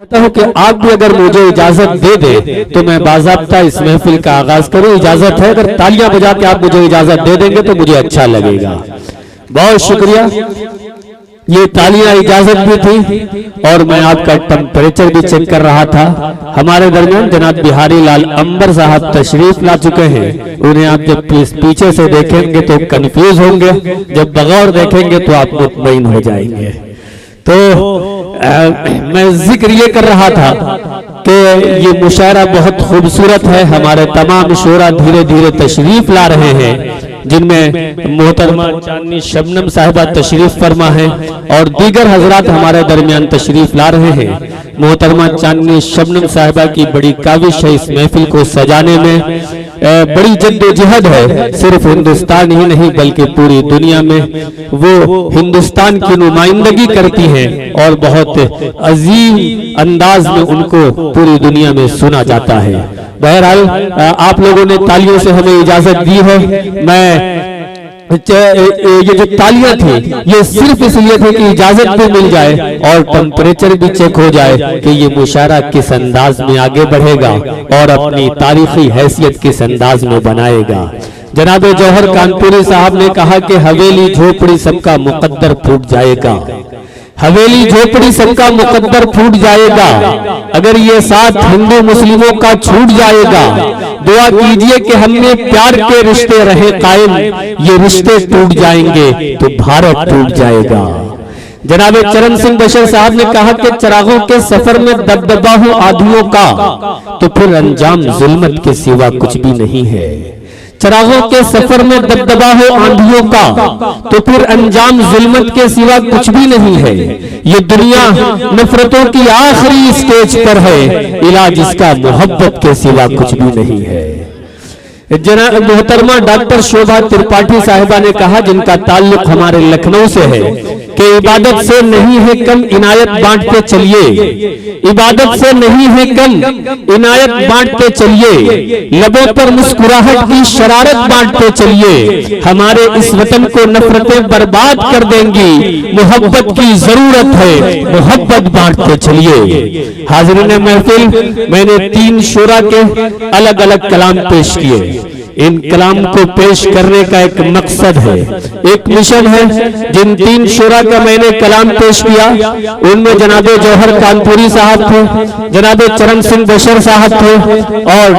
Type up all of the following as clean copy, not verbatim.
چاہتا ہوں کہ آپ بھی اگر مجھے اجازت دے دیں تو میں باضابطہ اس محفل کا آغاز کروں. اجازت ہے؟ اگر تالیاں بجا کے آپ مجھے اجازت دے دیں گے تو مجھے اچھا لگے گا. بہت شکریہ. یہ تالیاں اجازت بھی تھی اور میں آپ کا ٹمپریچر بھی چیک کر رہا تھا. ہمارے درمیان جناب بہاری لال امبر صاحب تشریف لا چکے ہیں. انہیں آپ جب پیچھے سے دیکھیں گے تو کنفیوز ہوں گے, جب بغور دیکھیں گے تو آپ مطمئن ہو جائیں گے. تو میں ذکر یہ کر رہا تھا کہ یہ مشاعرہ بہت خوبصورت ہے. ہمارے تمام شعراء دھیرے دھیرے تشریف لا رہے ہیں, جن میں محترمہ چاندنی شبنم صاحبہ تشریف فرما ہے اور دیگر حضرات ہمارے درمیان تشریف لا رہے ہیں. محترمہ چاندنی شبنم صاحبہ کی بڑی کاوش ہے اس محفل کو سجانے میں, بڑی جد و جہد ہے. صرف ہندوستان ہی نہیں بلکہ پوری دنیا میں وہ ہندوستان کی نمائندگی کرتی ہیں اور بہت عظیم انداز میں ان کو پوری دنیا میں سنا جاتا ہے. بہرحال آپ لوگوں نے تالیوں سے ہمیں اجازت دی ہے. میں یہ جو تالیاں تھیں یہ صرف اس لیے تھے کہ اجازت بھی مل جائے اور ٹمپریچر بھی چیک ہو جائے کہ یہ مشاعرہ کس انداز میں آگے بڑھے گا اور اپنی تاریخی حیثیت کس انداز میں بنائے گا. جناب جوہر کانپوری صاحب نے کہا کہ حویلی جھوپڑی سب کا مقدر پھوٹ جائے گا. حویلی جھوپڑی سب کا مقدر پھوٹ جائے گا. اگر یہ ساتھ ہندو مسلموں کا چھوٹ جائے گا. دعا کیجئے کہ ہم نے پیار کے رشتے رہے قائم, یہ رشتے ٹوٹ جائیں گے تو بھارت ٹوٹ جائے گا. جناب چرن سنگھ بشر صاحب نے کہا کہ چراغوں کے سفر میں دبدبا ہو آدھیوں کا تو پھر انجام ظلمت کے سوا کچھ بھی نہیں ہے. چراغوں کے سفر میں دبدبا ہو آندھیوں کا تو پھر انجام ظلمت کے سوا کچھ بھی نہیں ہے. یہ دنیا نفرتوں کی آخری اسٹیج پر ہے, علاج اس کا محبت کے سوا کچھ بھی نہیں ہے. جناب محترمہ ڈاکٹر شوبھا ترپاٹھی صاحبہ نے کہا, جن کا تعلق ہمارے لکھنؤ سے ہے, کہ عبادت سے نہیں ہے کم عنایت بانٹتے چلیے. عبادت سے نہیں ہے کم عنایت بانٹتے چلیے. لبوں پر مسکراہٹ کی شرارت بانٹتے چلیے. ہمارے اس وطن کو نفرتیں برباد کر دیں گی. محبت کی ضرورت ہے, محبت بانٹتے چلیے. حاضرین محفل, میں نے 3 شعراء کے الگ الگ کلام پیش کیے. ان کلام کو پیش کرنے کا ایک مقصد ہے, ایک مشن ہے. جن 3 شعراء کا میں نے کلام پیش کیا ان میں جناب جوہر کانپوری صاحب تھے, جناب چرن سنگھ بشر صاحب تھے اور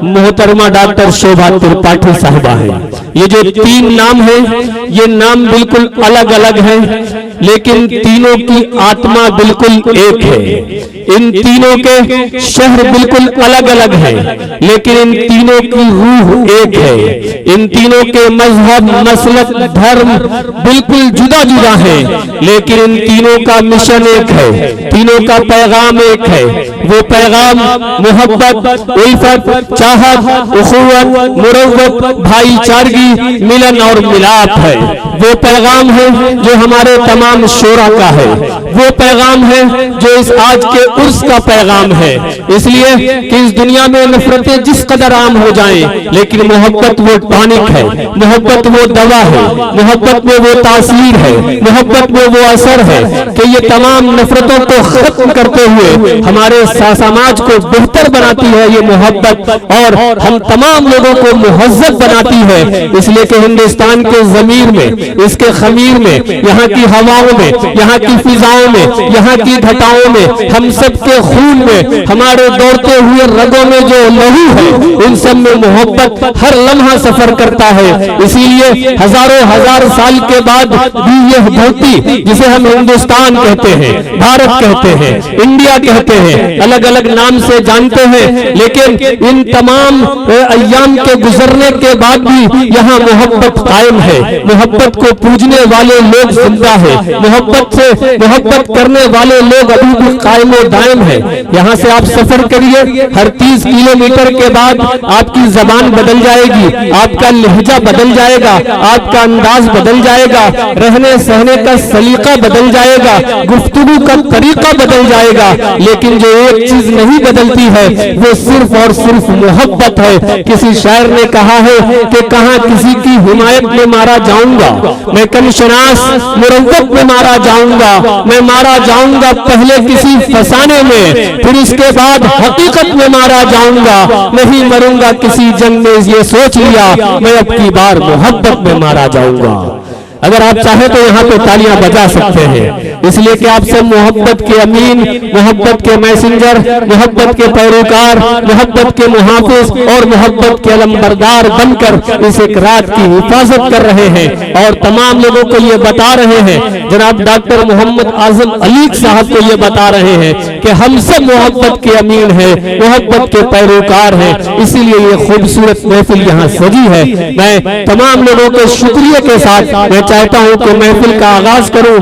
محترمہ ڈاکٹر شوبھا ترپاٹھی صاحبہ ہیں. یہ جو 3 نام ہیں یہ نام بالکل الگ الگ ہیں, لیکن تینوں کی آتما بالکل ایک ہے. ان تینوں کے شہر بالکل الگ الگ ہیں, لیکن ان تینوں کی روح ایک ہے. ان تینوں کے مذہب, مسلک, دھرم بالکل جدا جدا ہیں, لیکن ان تینوں کا مشن ایک ہے, تینوں کا پیغام ایک ہے. وہ پیغام محبت, الفت, چاہت, اخوت, مروت, بھائی چارگی, ملن اور ملاپ ہے. وہ پیغام ہے جو ہمارے تمام شعراء کا ہے. وہ پیغام ہے جو اس آج کے عرس کا پیغام ہے. اس لیے کہ اس دنیا میں نفرتیں جس قدر عام ہو جائیں, لیکن محبت وہ ٹانک ہے, محبت وہ دوا ہے, محبت میں وہ تاثیر ہے, محبت میں وہ اثر ہے کہ یہ تمام نفرتوں کو ختم کرتے ہوئے ہمارے سماج کو بہتر بناتی ہے یہ محبت, اور ہم تمام لوگوں کو مہذب بناتی ہے. اس لیے کہ ہندوستان کے ضمیر میں, اس کے خمیر میں, یہاں کی ہواؤں میں, یہاں کی فضاؤں میں, یہاں کی گھٹاؤں میں, ہم سب کے خون میں, ہمارے دوڑتے ہوئے رگوں میں جو لہو ہے ان سب میں محبت ہر لمحہ سفر کرتا ہے. اسی لیے ہزاروں ہزار سال کے بعد بھی یہ دھرتی جسے ہم ہندوستان کہتے ہیں, بھارت کہتے ہیں, انڈیا کہتے ہیں, الگ الگ نام سے جانتے ہیں, لیکن ان تمام ایام کے گزرنے کے بعد بھی یہاں محبت قائم ہے. محبت کو پوجنے والے لوگ زندہ ہیں, محبت سے محبت کرنے والے لوگ ابھی بھی قائم و دائم ہیں. یہاں سے آپ سفر کریے, ہر 30 کلومیٹر کے بعد آپ کی زبان بدل جائے گی, آپ کا لہجہ بدل جائے گا, آپ کا انداز بدل جائے گا, رہنے سہنے کا سلیقہ بدل جائے گا, گفتگو کا طریقہ بدل جائے گا. لیکن جو ایک چیز نہیں بدلتی ہے وہ صرف اور صرف محبت ہے. کسی شاعر نے کہا ہے کہ کہاں کسی کی حمایت میں مارا جاؤں گا, میں کم شناس مروت میں مارا جاؤں گا، میں مارا جاؤں گا پہلے کسی فسانے میں، پھر اس کے بعد حقیقت میں مارا جاؤں گا، نہیں مروں گا کسی جنگ میں، یہ سوچ لیا میں اب کی بار محبت میں مارا جاؤں گا۔ اگر آپ چاہیں تو یہاں پہ تالیاں بجا سکتے ہیں، اس لیے کہ آپ سب محبت کے امین، محبت کے میسنجر، محبت کے پیروکار، محبت کے محافظ اور محبت کے علمبردار بن کر اس ایک رات کی حفاظت کر رہے ہیں، اور تمام لوگوں کو یہ بتا رہے ہیں، جناب ڈاکٹر محمد اعظم علیق صاحب کو یہ بتا رہے ہیں کہ ہم سب محبت کے امین ہیں، محبت کے پیروکار ہیں، اسی لیے یہ خوبصورت محفل یہاں سجی ہے۔ میں تمام لوگوں کے شکریہ کے ساتھ میں چاہتا ہوں کہ محفل کا آغاز کروں۔